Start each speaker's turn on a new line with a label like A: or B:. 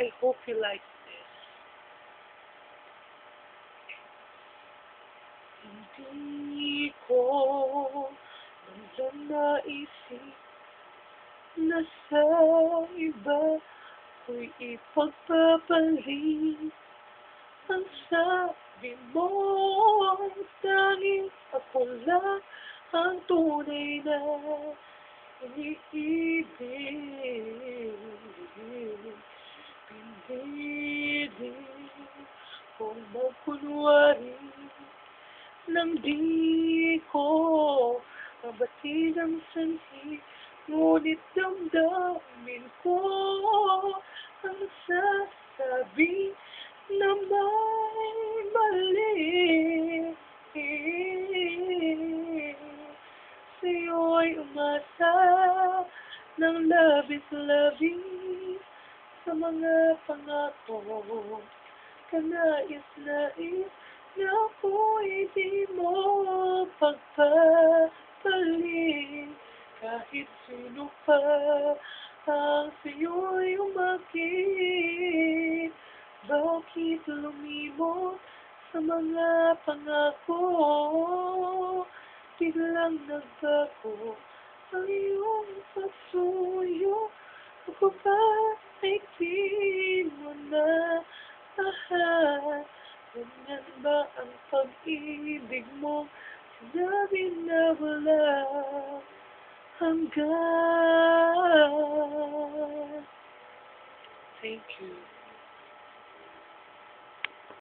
A: I hope you like this. Hindi ko naman naisip na sa iba ko'y ipagpapalit. Ang sabi mo, tanging ako lang ang tunay na iniibig. Piniling kong magkunwari nang di ko mabatid ang sanhi, ngunit damdamin ko ang sasabi na may mali. Sa'yo'y umasa ng labis-labis sa mga pangako, kanais-nais na ako'y di mo pagpapalit. Kahit sino pa ang sa'yo'y umakit, bakit lumimot sa mga pangako? Biglang nagbago ang iyong pagsuyo. Ako ba ay di mo na lahat? Ganyan ba ang pag-ibig mo? Sinabi na wala hanggan. Thank you.